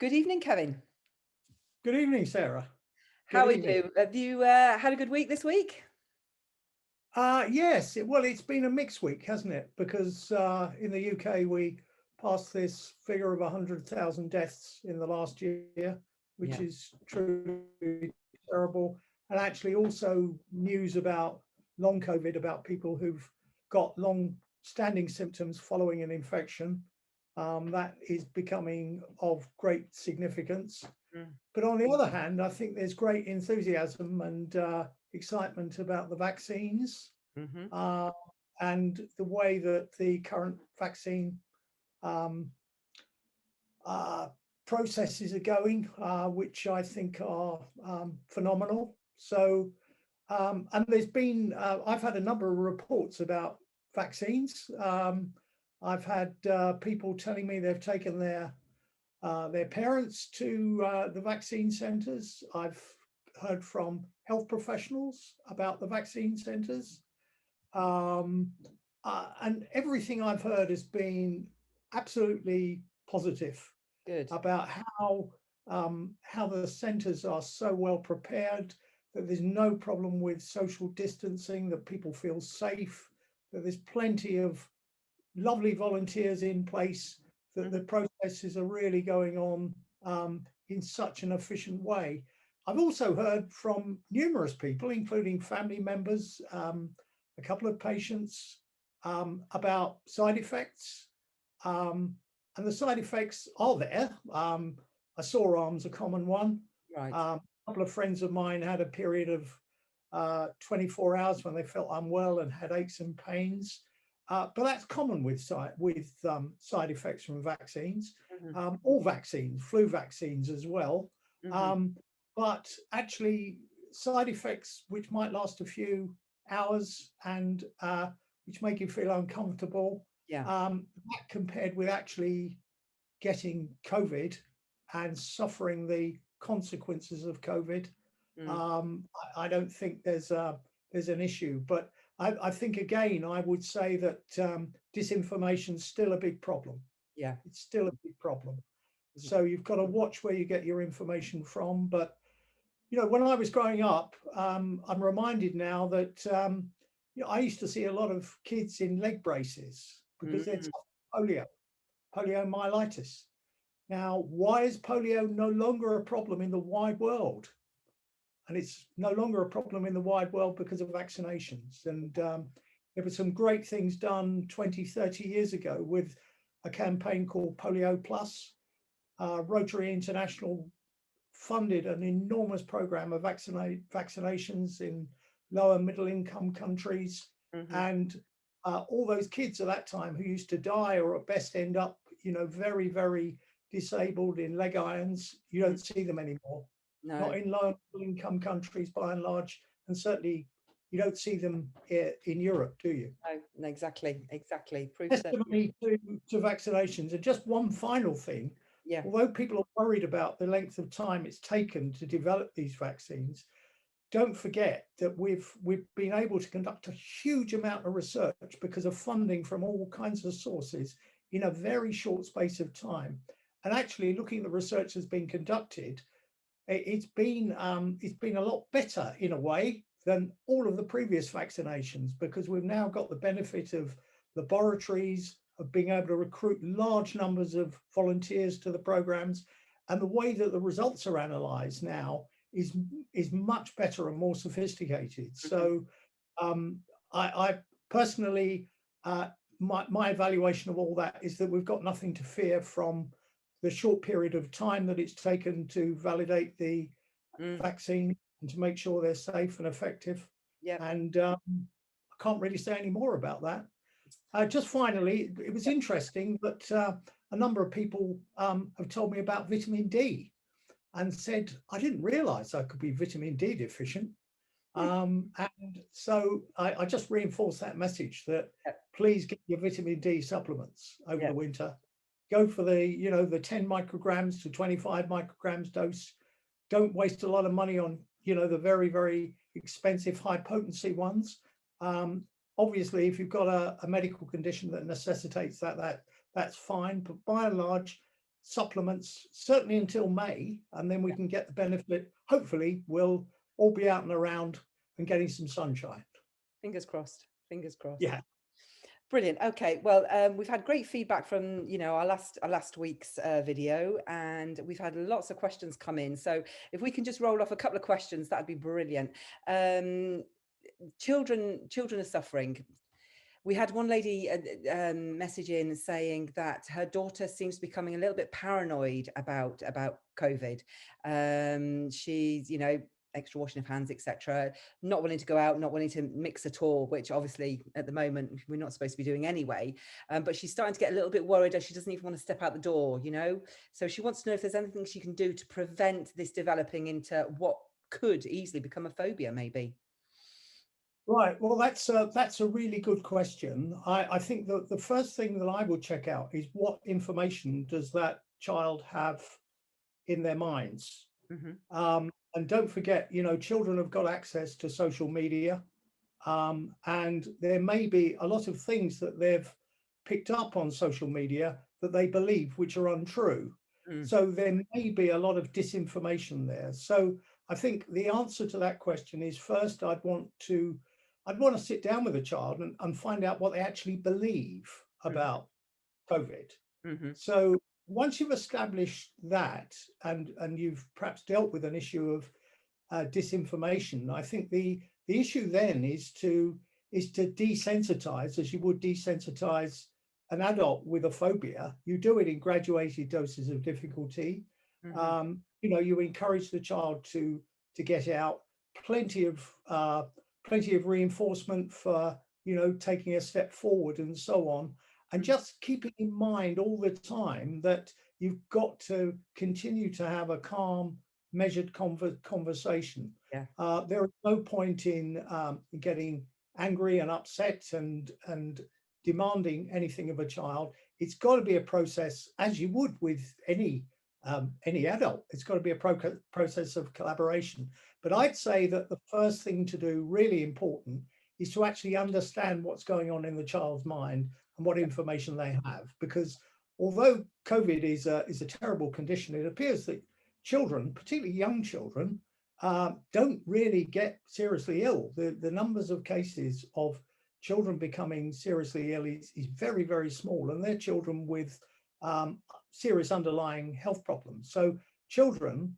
Good evening, Kevin. Good evening, Sarah. How Good are evening. you? Have you had a good week this week? Yes, well, it's been a mixed week, hasn't it? Because in the UK, we passed this figure of 100,000 deaths in the last year, which Yeah. is truly terrible. And actually, also news about long COVID, about people who've got long standing symptoms following an infection. That is becoming of great significance. Mm. But on the other hand, I think there's great enthusiasm and excitement about the vaccines Hmm. uh, and the way that the current vaccine um, uh, processes are going, which I think are phenomenal. So, and I've had a number of reports about vaccines. I've had people telling me they've taken their parents to the vaccine centres. I've heard from health professionals about the vaccine centres. Um, and everything I've heard has been absolutely positive Good. about how the centres are so well prepared, that there's no problem with social distancing, that people feel safe, that there's plenty of lovely volunteers in place, that the Mhm. processes are really going on in such an efficient way. I've also heard from numerous people, including family members, a couple of patients, about side effects. Um, and the side effects are there. A sore arm's a common one. Right. A couple of friends of mine had a period of 24 hours when they felt unwell and had aches and pains. But that's common with side effects from vaccines, Hmm. all vaccines, flu vaccines as well. Hmm. Um, but actually, side effects which might last a few hours and which make you feel uncomfortable, Yeah. that compared with actually getting COVID and suffering the consequences of COVID, Mm. I don't think there's an issue. But I think again, I would say that disinformation is still a big problem. Yeah. It's still a big problem. Mhm. So you've got to watch where you get your information from. But when I was growing up, I'm reminded now that I used to see a lot of kids in leg braces because they'd Mm. suffered poliomyelitis. Now, why is polio no longer a problem in the wide world? And it's no longer a problem in the wide world because of vaccinations. And there were some great things done 20, 30 years ago with a campaign called Polio Plus. Rotary International funded an enormous program of vaccinations in lower middle income countries. Hmm. And all those kids at that time who used to die or at best end up, very, very disabled in leg irons, you don't see them anymore. No. Not in low income countries by and large. And certainly you don't see them in Europe, do you? No. No, exactly. Exactly. Proves that. Testimony to vaccinations. And just one final thing, Yeah. although people are worried about the length of time it's taken to develop these vaccines, don't forget that we've been able to conduct a huge amount of research because of funding from all kinds of sources in a very short space of time. And actually, looking at the research that's been conducted, it's been a lot better in a way than all of the previous vaccinations because we've now got the benefit of laboratories of being able to recruit large numbers of volunteers to the programs, and the way that the results are analysed now is much better and more sophisticated. Hmm. So I personally, my evaluation of all that is that we've got nothing to fear from the short period of time that it's taken to validate the Mm. vaccine and to make sure they're safe and effective. Yep. And I can't really say any more about that. Just finally, it was Yep. interesting that a number of people have told me about vitamin D and said, I didn't realize I could be vitamin D deficient. And so I just reinforce that message that Yep. please get your vitamin D supplements over the Yep. winter. Go for the 10 micrograms to 25 micrograms dose. Don't waste a lot of money on, the very, very expensive high potency ones. Um, Obviously, if you've got a medical condition that necessitates that's fine. But by and large, supplements, certainly until May, and then we can get the benefit. Hopefully, we'll all be out and around and getting some sunshine. Fingers crossed. Fingers crossed. Yeah. Brilliant. Okay. Well, we've had great feedback from, our last week's video, and we've had lots of questions come in. So if we can just roll off a couple of questions, that'd be brilliant. Children are suffering. We had one lady message in saying that her daughter seems to be becoming a little bit paranoid about COVID. She's, extra washing of hands, etc., not wanting to go out, not wanting to mix at all, which obviously at the moment we're not supposed to be doing anyway. But she's starting to get a little bit worried as she doesn't even want to step out the door, So she wants to know if there's anything she can do to prevent this developing into what could easily become a phobia, maybe. Right. Well, that's a really good question. I think that the first thing that I will check out is what information does that child have in their minds. And don't forget, children have got access to social media, and there may be a lot of things that they've picked up on social media that they believe which are untrue. So there may be a lot of disinformation there. So I think the answer to that question is, first, I'd want to sit down with a child and find out what they actually believe about COVID. So once you've established that, and you've perhaps dealt with an issue of disinformation, I think the issue then is to desensitize, as you would desensitize an adult with a phobia. You do it in graduated doses of difficulty. You encourage the child to get out. Plenty of reinforcement for taking a step forward and so on, and just keeping in mind all the time that you've got to continue to have a calm, measured conversation. There is no point in getting angry and upset and demanding anything of a child. It's got to be a process, as you would with any adult. It's got to be a process of collaboration. But I'd say that the first thing to do, really important, is to actually understand what's going on in the child's mind and what information they have. Because although COVID is a terrible condition, it appears that children, particularly young children, don't really get seriously ill. The numbers of cases of children becoming seriously ill is very, very small, and they're children with serious underlying health problems. So children,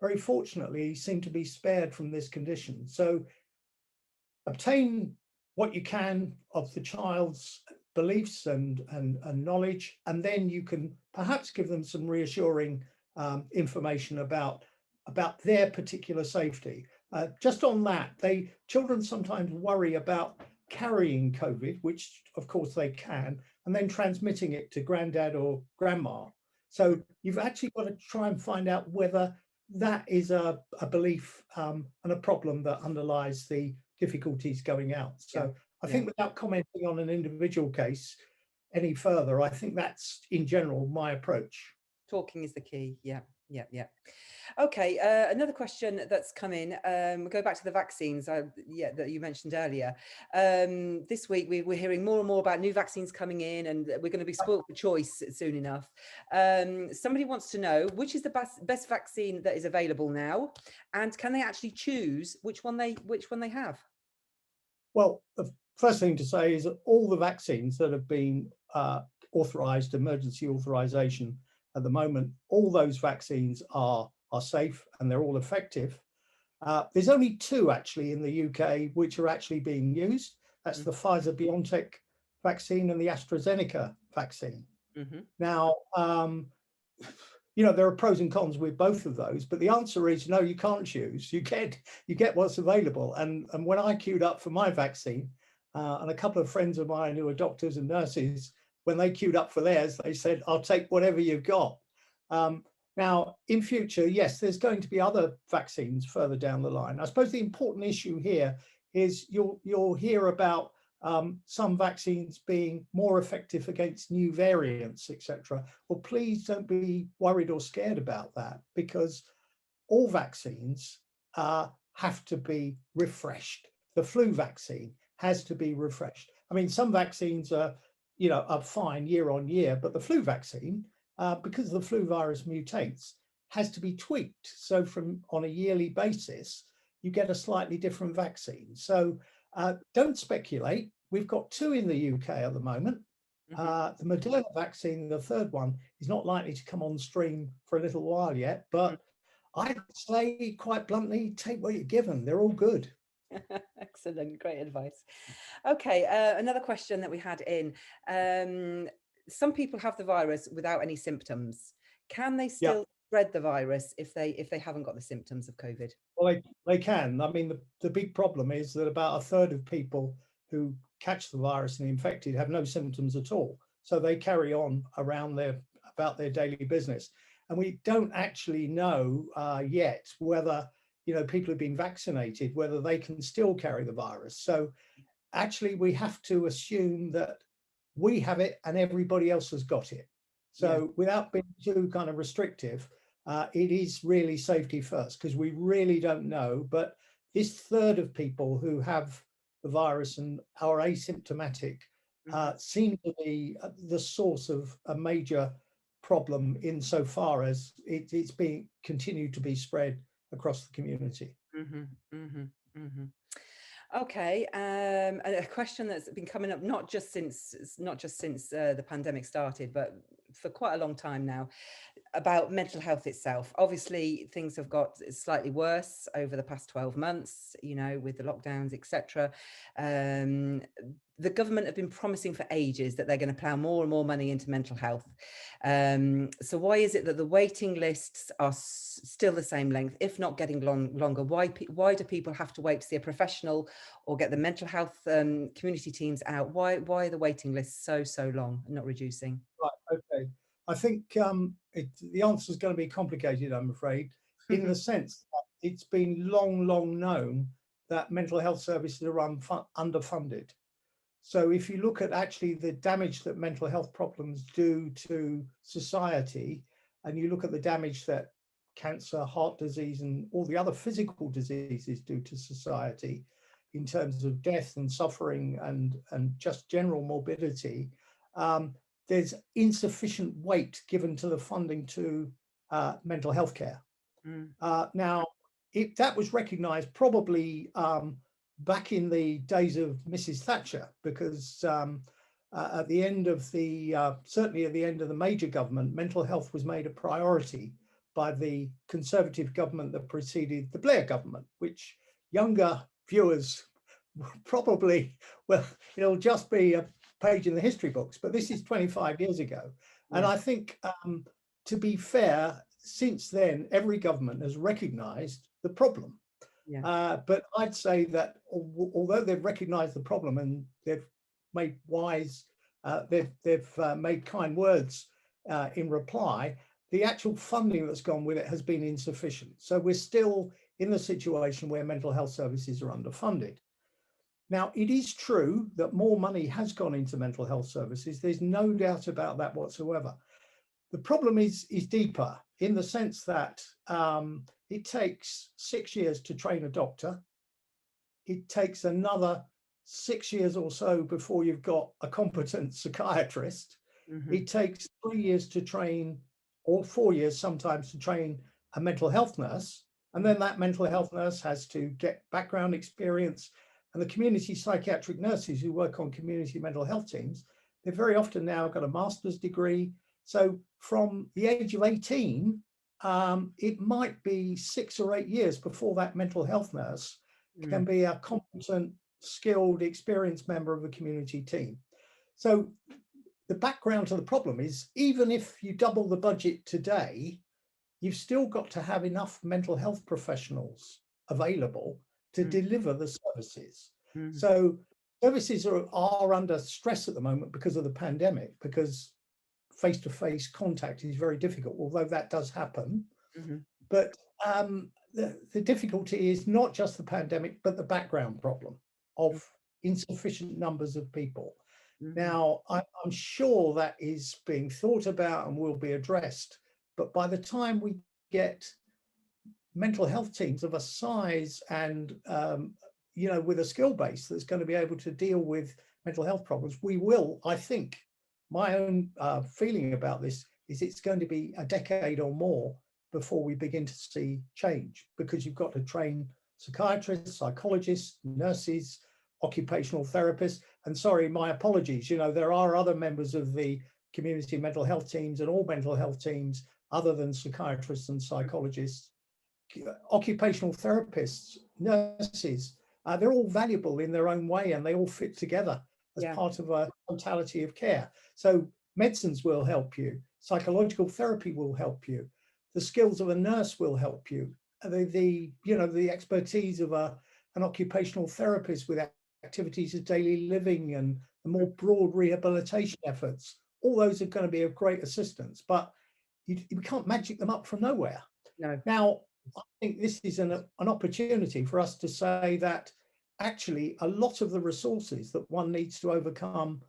very fortunately, seem to be spared from this condition. So obtain what you can of the child's beliefs and knowledge, and then you can perhaps give them some reassuring information about their particular safety. Just on that, children sometimes worry about carrying COVID, which of course they can, and then transmitting it to granddad or grandma. So you've actually got to try and find out whether that is a belief and a problem that underlies the difficulties going out. So I think, without commenting on an individual case any further, I think that's in general my approach. Talking is the key. Yeah. Okay, another question that's come in. Go back to the vaccines that you mentioned earlier. This week we're hearing more and more about new vaccines coming in, and we're going to be spoilt for choice soon enough. Somebody wants to know which is the best vaccine that is available now, and can they actually choose which one they have? Well, the first thing to say is that all the vaccines that have been authorized, emergency authorization at the moment, all those vaccines are safe and they're all effective. There's only two actually in the UK which are actually being used. That's the Pfizer-BioNTech vaccine and the AstraZeneca vaccine. Now, there are pros and cons with both of those, but the answer is no, you can't choose. You get what's available. And when I queued up for my vaccine, and a couple of friends of mine who are doctors and nurses, when they queued up for theirs, they said, "I'll take whatever you've got." Now, in future, yes, there's going to be other vaccines further down the line. I suppose the important issue here is you'll hear about some vaccines being more effective against new variants, etc. Well, please don't be worried or scared about that, because all vaccines have to be refreshed. The flu vaccine has to be refreshed. I mean, some vaccines are fine year on year, but the flu vaccine because the flu virus mutates, has to be tweaked. So from on a yearly basis, you get a slightly different vaccine. So don't speculate. We've got 2 in the UK at the moment. The Moderna vaccine, the third one, is not likely to come on stream for a little while yet, but I'd say quite bluntly, take what you're given. They're all good. Excellent, great advice. Okay, another question that we had in. Some people have the virus without any symptoms. Can they Yeah. still spread the virus if they haven't got the symptoms of COVID? Well, they can. I mean, the big problem is that about a third of people who catch the virus and are infected have no symptoms at all. So they carry on about their daily business. And we don't actually know yet whether, people who've been vaccinated, whether they can still carry the virus. So actually, we have to assume that we have it and everybody else has got it. So without being too kind of restrictive, it is really safety first, because we really don't know. But this third of people who have the virus and are asymptomatic seem to be the source of a major problem insofar as it's being continued to be spread across the community. Okay, a question that's been coming up not just since the pandemic started, but for quite a long time now, about mental health itself. Obviously, things have got slightly worse over the past 12 months, with the lockdowns, etc. The government have been promising for ages that they're going to plough more and more money into mental health. So why is it that the waiting lists are still the same length, if not getting longer? Why do people have to wait to see a professional or get the mental health community teams out? Why are the waiting lists so long and not reducing? Right, okay. I think the answer is going to be complicated, I'm afraid, in the sense that it's been long known that mental health services are underfunded. So if you look at actually the damage that mental health problems do to society, and you look at the damage that cancer, heart disease, and all the other physical diseases do to society in terms of death and suffering and just general morbidity, there's insufficient weight given to the funding to mental health care. Now, that was recognised probably back in the days of Mrs. Thatcher, because at the end of certainly at the end of the Major government, mental health was made a priority by the Conservative government that preceded the Blair government, which younger viewers probably, well, it'll just be a page in the history books, but this is 25 years ago. And I think, to be fair, since then, every government has recognised the problem. But I'd say that although they've recognised the problem and they've made they've made kind words in reply, the actual funding that's gone with it has been insufficient. So we're still in the situation where mental health services are underfunded. Now, it is true that more money has gone into mental health services. There's no doubt about that whatsoever. The problem is deeper, in the sense that it takes 6 years to train a doctor. It takes another 6 years or so before you've got a competent psychiatrist. It takes 3 years to train, or 4 years sometimes, to train a mental health nurse. And then that mental health nurse has to get background experience. And the community psychiatric nurses who work on community mental health teams, they've very often now got a master's degree. So from the age of 18, it might be 6 or 8 years before that mental health nurse can be a competent, skilled, experienced member of a community team. So the background to the problem is, even if you double the budget today, you've still got to have enough mental health professionals available to deliver the services. So services are under stress at the moment because of the pandemic, because face-to-face contact is very difficult, although that does happen. But the difficulty is not just the pandemic, but the background problem of insufficient numbers of people. Now, I'm sure that is being thought about and will be addressed. But by the time we get mental health teams of a size and, with a skill base that's going to be able to deal with mental health problems, we will, I think, my own feeling about this is it's going to be a decade or more before we begin to see change, because you've got to train psychiatrists, psychologists, nurses, occupational therapists. And sorry, my apologies, you know, there are other members of the community mental health teams and all mental health teams other than psychiatrists and psychologists, occupational therapists, nurses. They're all valuable in their own way, and they all fit together as part of a totality of care. So medicines will help you, psychological therapy will help you, the skills of a nurse will help you, the expertise of an occupational therapist with activities of daily living and the more broad rehabilitation efforts. All those are going to be of great assistance, but you can't magic them up from nowhere. No. Now, I think this is an opportunity for us to say that actually a lot of the resources that one needs to overcome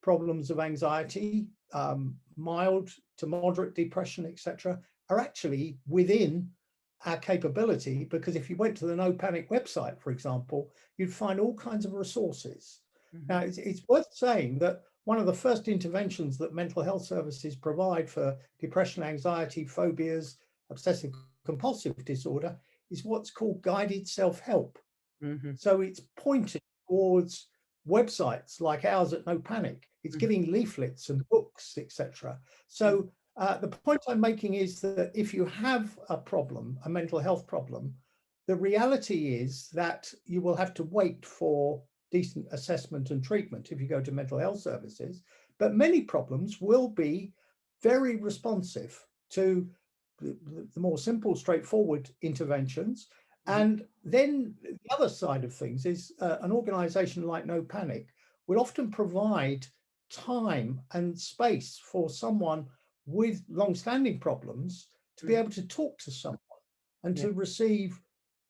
problems of anxiety, mild to moderate depression, etc., are actually within our capability, because if you went to the No Panic website, for example, you'd find all kinds of resources. Now, it's worth saying that one of the first interventions that mental health services provide for depression, anxiety, phobias, obsessive compulsive disorder is what's called guided self-help. So it's pointed towards websites like ours at No Panic. It's giving leaflets and books, etc. So the point I'm making is that if you have a problem, a mental health problem, the reality is that you will have to wait for decent assessment and treatment if you go to mental health services. But many problems will be very responsive to the more simple, straightforward interventions. And then the other side of things is an organization like No Panic will often provide time and space for someone with long-standing problems to be able to talk to someone and to receive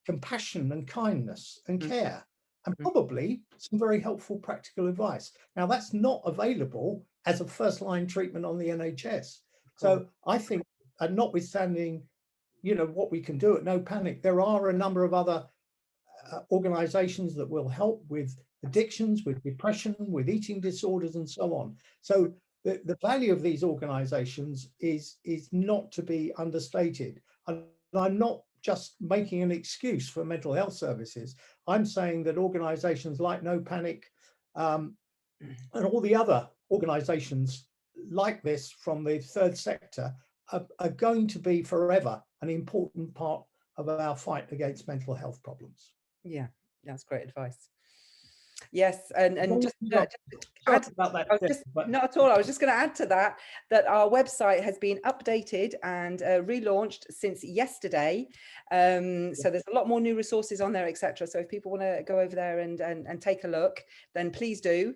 compassion and kindness and care, and probably some very helpful practical advice. Now, that's not available as a first-line treatment on the NHS. So I think, notwithstanding, you know, what we can do at No Panic, there are a number of other organizations that will help with addictions, with depression, with eating disorders, and so on. So the value of these organizations is not to be understated. And I'm not just making an excuse for mental health services. I'm saying that organizations like No Panic and all the other organizations like this from the third sector are going to be forever an important part of our fight against mental health problems. Yeah, that's great advice. Yes, and just add, about that, not at all. I was just going to add to that our website has been updated and relaunched since yesterday. So there's a lot more new resources on there, etc. So if people want to go over there and take a look, then please do.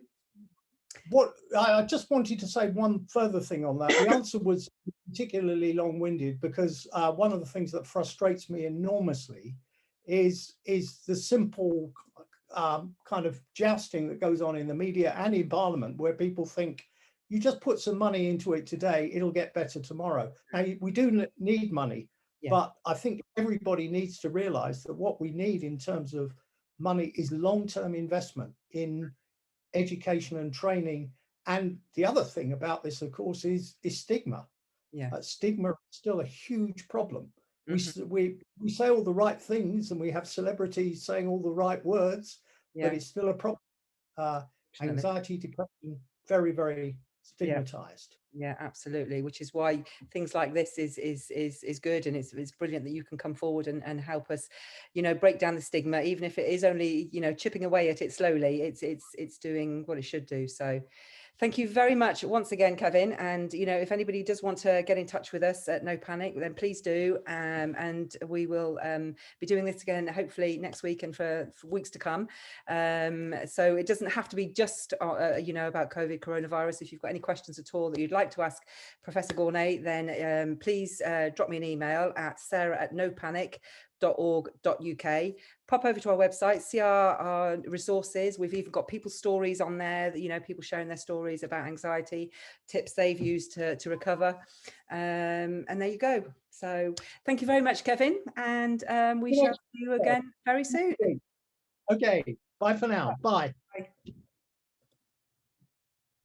What I just wanted to say one further thing on that. The answer was particularly long-winded because one of the things that frustrates me enormously is the simple kind of jousting that goes on in the media and in Parliament, where people think you just put some money into it today, it'll get better tomorrow. Now, we do need money, but I think everybody needs to realize that what we need in terms of money is long-term investment in education and training. And the other thing about this, of course, is stigma. Stigma is still a huge problem. We say all the right things and we have celebrities saying all the right words, but it's still a problem. Anxiety, depression, very, very stigmatized. Yeah, absolutely. Which is why things like this is good, and it's brilliant that you can come forward and help us, you know, break down the stigma, even if it is only, you know, chipping away at it slowly. It's doing what it should do. So thank you very much once again, Kevin. And, you know, if anybody does want to get in touch with us at No Panic, then please do. And we will be doing this again, hopefully next week and for weeks to come. So it doesn't have to be just, you know, about coronavirus. If you've got any questions at all that you'd like to ask Professor Gournay, then please drop me an email at sarah@nopanic.org.uk. Pop over to our website, see our resources. We've even got people's stories on there, you know, people sharing their stories about anxiety, tips they've used to recover. And there you go. So thank you very much, Kevin. And we shall see you again very soon. Okay. Bye for now. Bye. Bye.